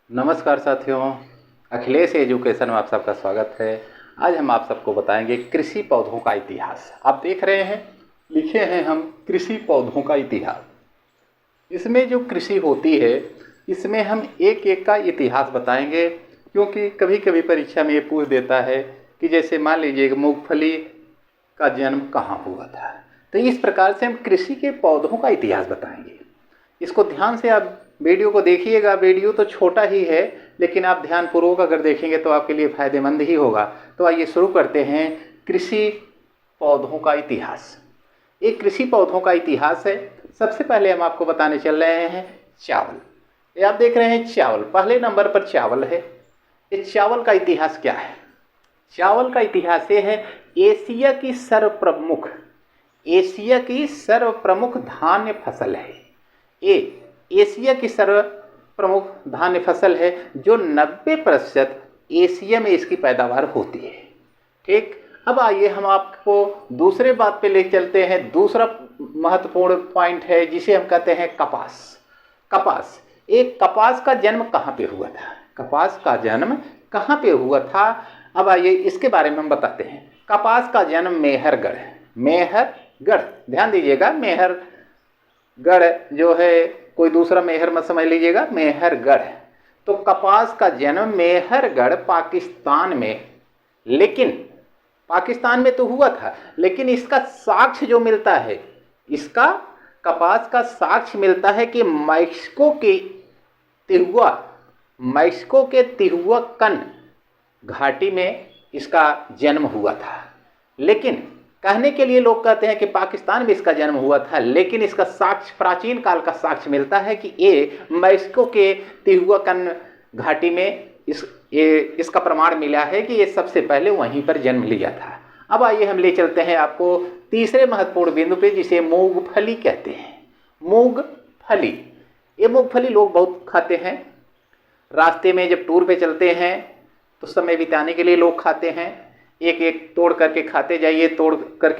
नमस्कार साथियों, अखिलेश एजुकेशन में आप सबका स्वागत है। आज हम आप सबको बताएंगे कृषि पौधों का इतिहास। आप देख रहे हैं, लिखे हैं हम कृषि पौधों का इतिहास। इसमें जो कृषि होती है, इसमें हम एक एक का इतिहास बताएंगे, क्योंकि कभी कभी परीक्षा में ये पूछ देता है कि जैसे मान लीजिए मूंगफली का जन्म कहाँ हुआ था। तो इस प्रकार से हम कृषि के पौधों का इतिहास बताएंगे। इसको ध्यान से आप वीडियो को देखिएगा। वीडियो तो छोटा ही है, लेकिन आप ध्यानपूर्वक अगर देखेंगे तो आपके लिए फायदेमंद ही होगा। तो आइए शुरू करते हैं कृषि पौधों का इतिहास। एक कृषि पौधों का इतिहास है। सबसे पहले हम आपको बताने चल रहे हैं चावल। ये आप देख रहे हैं चावल, पहले नंबर पर चावल है। इस चावल का इतिहास क्या है? चावल का इतिहास ये है, एशिया की सर्वप्रमुख धान्य फसल है। ये एशिया की सर्व प्रमुख धान्य फसल है, जो 90% एशिया में इसकी पैदावार होती है। ठीक, अब आइए हम आपको दूसरे बात पे ले चलते हैं। दूसरा महत्वपूर्ण पॉइंट है जिसे हम कहते हैं कपास। कपास, एक कपास का जन्म कहाँ पे हुआ था? कपास का जन्म कहाँ पे हुआ था? अब आइए इसके बारे में हम बताते हैं। कपास का जन्म मेहरगढ़, ध्यान दीजिएगा, मेहरगढ़ जो है, कोई दूसरा मेहर मत समझ लीजिएगा, मेहरगढ़। तो कपास का जन्म मेहरगढ़ पाकिस्तान में, लेकिन पाकिस्तान में तो हुआ था, लेकिन इसका साक्ष्य जो मिलता है, इसका कपास का साक्ष्य मिलता है कि मैक्सिको के तिहुआकन घाटी में इसका जन्म हुआ था। लेकिन कहने के लिए लोग कहते हैं कि पाकिस्तान में इसका जन्म हुआ था, लेकिन इसका साक्ष्य, प्राचीन काल का साक्ष्य मिलता है कि ये मैक्सिको के तिहुआकन घाटी में इसका प्रमाण मिला है कि ये सबसे पहले वहीं पर जन्म लिया था। अब आइए हम ले चलते हैं आपको तीसरे महत्वपूर्ण बिंदु पे, जिसे मूंगफली कहते हैं। मूंगफली, ये मूंगफली लोग बहुत खाते हैं। रास्ते में जब टूर पे चलते हैं तो समय बिताने के लिए लोग खाते हैं। एक एक तोड़ करके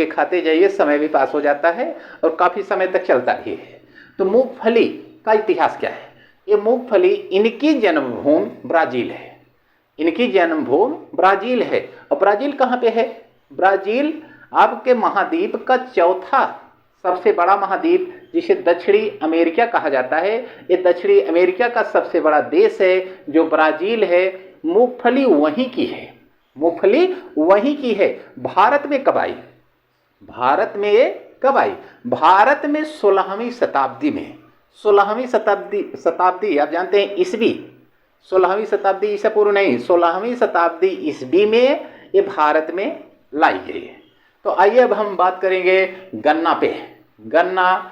खाते जाइए, समय भी पास हो जाता है और काफ़ी समय तक चलता भी है। तो मूंगफली का इतिहास क्या है? ये मूंगफली, इनकी जन्मभूमि ब्राज़ील है। और ब्राज़ील कहाँ पे है? ब्राज़ील आपके महाद्वीप का चौथा सबसे बड़ा महाद्वीप, जिसे दक्षिणी अमेरिका कहा जाता है। ये दक्षिणी अमेरिका का सबसे बड़ा देश है जो ब्राज़ील है। मूंगफली वहीं की है। भारत में कब आई? भारत में 16वीं शताब्दी, आप जानते हैं ईसवी, 16वीं शताब्दी ईसा पूर्व नहीं, 16वीं शताब्दी ईसवी में ये भारत में लाई गई है। तो आइए अब हम बात करेंगे गन्ना पे। गन्ना,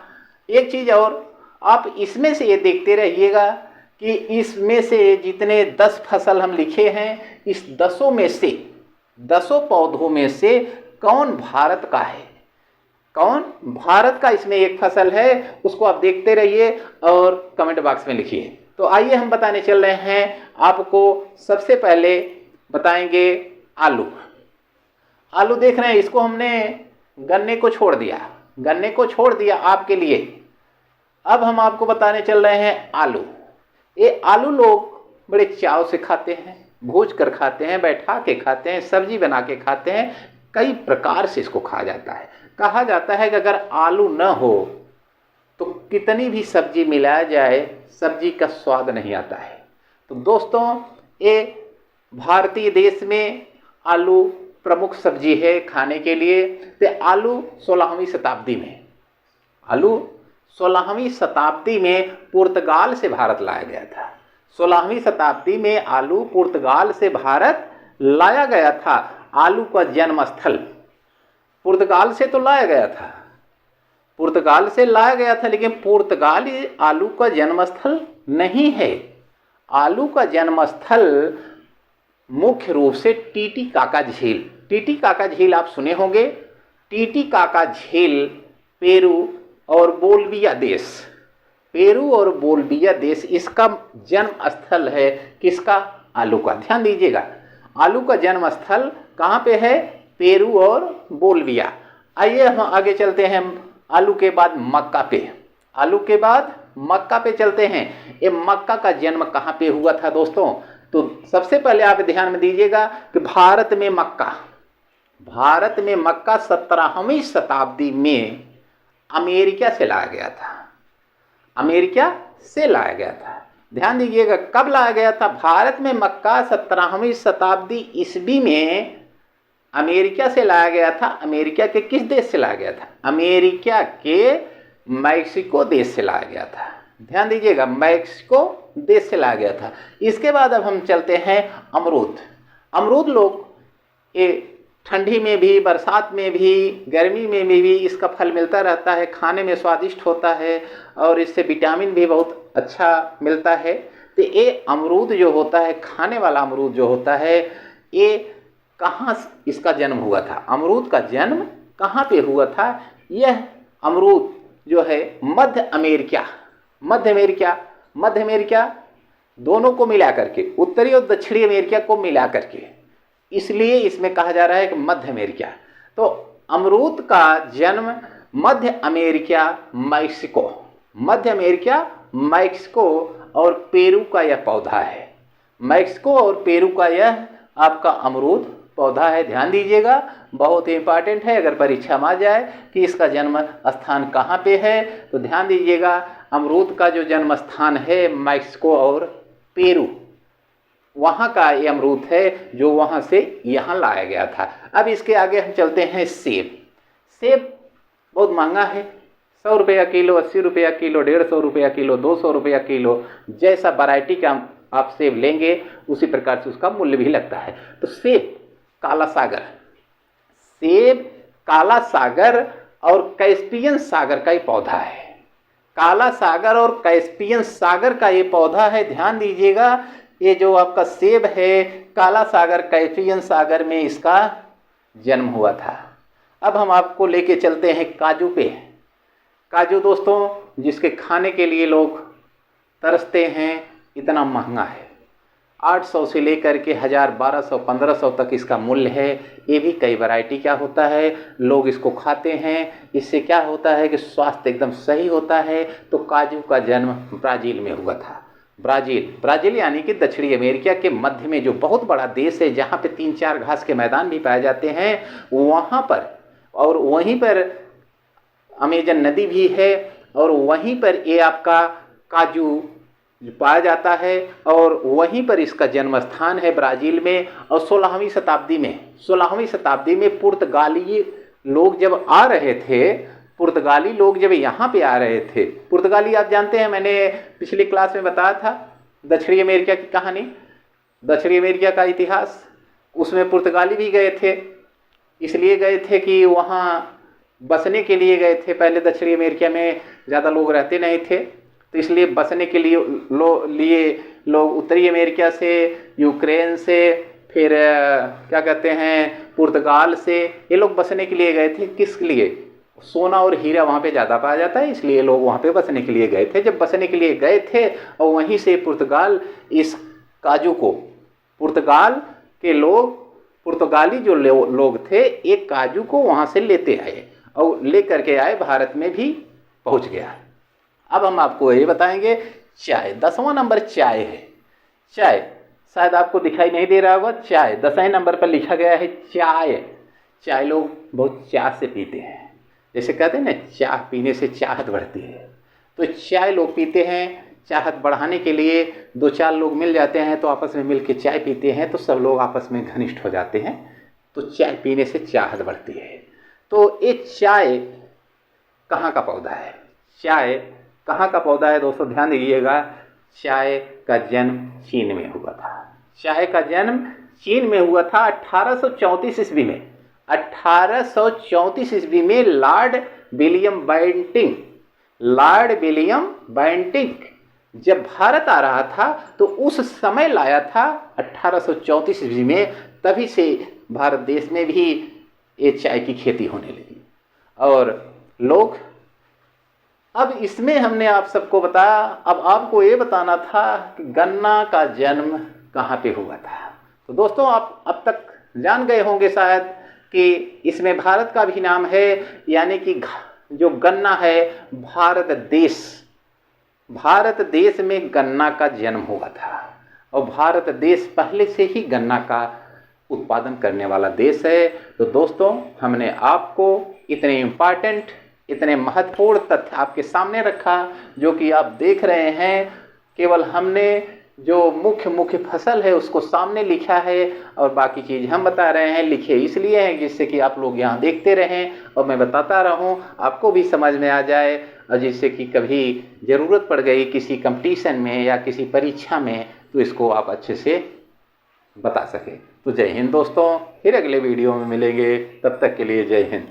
एक चीज़ और, आप इसमें से ये देखते रहिएगा कि इसमें से जितने 10 फसल हम लिखे हैं, इस 10 पौधों में से कौन भारत का है? कौन भारत का इसमें एक फसल है, उसको आप देखते रहिए और कमेंट बॉक्स में लिखिए। तो आइए हम बताने चल रहे हैं आपको। सबसे पहले बताएंगे आलू। आलू देख रहे हैं, इसको हमने गन्ने को छोड़ दिया आपके लिए। अब हम आपको बताने चल रहे हैं आलू। ये आलू लोग बड़े चाव से खाते हैं, भूज कर खाते हैं, बैठा के खाते हैं, सब्जी बना के खाते हैं, कई प्रकार से इसको खाया जाता है। कहा जाता है कि अगर आलू न हो तो कितनी भी सब्जी मिलाया जाए, सब्जी का स्वाद नहीं आता है। तो दोस्तों, ये भारतीय देश में आलू प्रमुख सब्जी है खाने के लिए। तो आलू 16वीं शताब्दी में पुर्तगाल से भारत लाया गया था। 16वीं शताब्दी में आलू पुर्तगाल से भारत लाया गया था। आलू का जन्म स्थल पुर्तगाल से तो लाया गया था, लेकिन पुर्तगाल आलू का जन्मस्थल नहीं है। आलू का जन्मस्थल मुख्य रूप से टीटीकाका झील आप सुने होंगे। टीटीकाका झील पेरू और बोल्विया देश, इसका जन्म स्थल है। किसका? आलू का। ध्यान दीजिएगा, आलू का जन्म स्थल कहाँ पे है? पेरू और बोल्विया। आइए हम आगे चलते हैं। आलू के बाद मक्का पे। मक्का पे चलते हैं। ये मक्का का जन्म कहाँ पे हुआ था दोस्तों? तो सबसे पहले आप ध्यान में दीजिएगा कि भारत में मक्का 17वीं शताब्दी में अमेरिका से लाया गया था। अमेरिका से लाया गया था। ध्यान दीजिएगा कब लाया गया था? भारत में मक्का 17वीं शताब्दी ईस्वी में अमेरिका से लाया गया था। अमेरिका के किस देश से लाया गया था? अमेरिका के मैक्सिको देश से लाया गया था। ध्यान दीजिएगा मैक्सिको देश से लाया गया था। इसके बाद अब हम चलते हैं अमरूद लोग ये ठंडी में भी, बरसात में भी, गर्मी में भी इसका फल मिलता रहता है। खाने में स्वादिष्ट होता है और इससे विटामिन भी बहुत अच्छा मिलता है। तो ये अमरूद जो होता है, खाने वाला अमरूद जो होता है, ये कहाँ इसका जन्म हुआ था? अमरूद का जन्म कहाँ पे हुआ था? यह अमरूद जो है मध्य अमेरिका दोनों को मिला करके, उत्तरी और दक्षिणी अमेरिका को मिला करके, इसलिए इसमें कहा जा रहा है कि मध्य अमेरिका। तो अमरूद का जन्म मध्य अमेरिका मैक्सिको और पेरू का यह पौधा है। मैक्सिको और पेरू का यह आपका अमरूद पौधा है। ध्यान दीजिएगा बहुत ही इंपॉर्टेंट है। अगर परीक्षा में आ जाए कि इसका जन्म स्थान कहाँ पे है, तो ध्यान दीजिएगा अमरूद का जो जन्म स्थान है मैक्सिको और पेरू, वहाँ का ये अमरूद है जो वहाँ से यहाँ लाया गया था। अब इसके आगे हम चलते हैं सेब बहुत महंगा है। 100 रुपया किलो, 80 रुपया किलो, 150 रुपया किलो, 200 रुपया किलो, जैसा वैरायटी का आप सेब लेंगे उसी प्रकार से उसका मूल्य भी लगता है। तो सेब काला सागर और कैस्पियन सागर का ये पौधा है। काला सागर और कैस्पियन सागर का ये पौधा है। ध्यान दीजिएगा ये जो आपका सेब है काला सागर कैस्पियन सागर में इसका जन्म हुआ था। अब हम आपको लेके चलते हैं काजू पे। काजू दोस्तों जिसके खाने के लिए लोग तरसते हैं, इतना महंगा है। 800 से लेकर के 1000, 1200, 1500 तक इसका मूल्य है। ये भी कई वैरायटी का होता है, लोग इसको खाते हैं। इससे क्या होता है कि स्वास्थ्य एकदम सही होता है। तो काजू का जन्म ब्राज़ील में हुआ था। ब्राज़ील यानी कि दक्षिणी अमेरिका के मध्य में जो बहुत बड़ा देश है, जहाँ पे 3-4 घास के मैदान भी पाए जाते हैं, वहाँ पर, और वहीं पर अमेजन नदी भी है, और वहीं पर ये आपका काजू पाया जाता है, और वहीं पर इसका जन्म स्थान है ब्राज़ील में। और 16वीं शताब्दी में पुर्तगाली लोग जब आ रहे थे, यहाँ पे आ रहे थे, पुर्तगाली आप जानते हैं, मैंने पिछली क्लास में बताया था दक्षिणी अमेरिका की कहानी, दक्षिणी अमेरिका का इतिहास। उसमें पुर्तगाली भी गए थे, इसलिए गए थे कि वहाँ बसने के लिए गए थे। पहले दक्षिणी अमेरिका में ज़्यादा लोग रहते नहीं थे, तो इसलिए बसने के लिए लोग उत्तरी अमेरिका से, यूक्रेन से, फिर क्या कहते हैं पुर्तगाल से, ये लोग बसने के लिए गए थे। किस लिए? सोना और हीरा वहाँ पे ज़्यादा पाया जाता है, इसलिए लोग वहाँ पे बसने के लिए गए थे। जब बसने के लिए गए थे और वहीं से पुर्तगाल इस काजू को, पुर्तगाली जो लोग थे एक काजू को वहाँ से लेते आए और ले करके आए, भारत में भी पहुँच गया। अब हम आपको ये बताएंगे चाय। 10वां नंबर चाय है। चाय शायद आपको दिखाई नहीं दे रहा होगा। चाय 10वें नंबर पर लिखा गया है चाय लोग बहुत चाह से पीते हैं। जैसे कहते हैं ना, चाय पीने से चाहत बढ़ती है, तो चाय लोग पीते हैं। चाहत बढ़ाने के लिए 2-4 लोग मिल जाते हैं तो आपस में मिल के चाय पीते हैं, तो सब लोग आपस में घनिष्ठ हो जाते हैं, तो चाय पीने से चाहत बढ़ती है। तो ये चाय कहाँ का पौधा है? चाय कहाँ का पौधा है दोस्तों? ध्यान दीजिएगा, चाय का जन्म चीन में हुआ था। चाय का जन्म चीन में हुआ था 1834 ईस्वी में। 1834 ईस्वी में लॉर्ड विलियम बेंटिंक जब भारत आ रहा था तो उस समय लाया था 1834 ईस्वी में। तभी से भारत देश में भी ये चाय की खेती होने लगी। और लोग, अब इसमें हमने आप सबको बताया, अब आपको ये बताना था कि गन्ना का जन्म कहाँ पे हुआ था। तो दोस्तों आप अब तक जान गए होंगे शायद कि इसमें भारत का भी नाम है, यानी कि जो गन्ना है भारत देश में गन्ना का जन्म हुआ था और भारत देश पहले से ही गन्ना का उत्पादन करने वाला देश है। तो दोस्तों, हमने आपको इतने इम्पॉर्टेंट, इतने महत्वपूर्ण तथ्य आपके सामने रखा, जो कि आप देख रहे हैं। केवल हमने जो मुख्य फसल है उसको सामने लिखा है और बाकी चीज़ हम बता रहे हैं। लिखे इसलिए हैं जिससे कि आप लोग यहाँ देखते रहें और मैं बताता रहूँ, आपको भी समझ में आ जाए, और जिससे कि कभी ज़रूरत पड़ गई किसी कंपटीशन में या किसी परीक्षा में तो इसको आप अच्छे से बता सकें। तो जय हिंद दोस्तों, फिर अगले वीडियो में मिलेंगे, तब तक के लिए जय हिंद।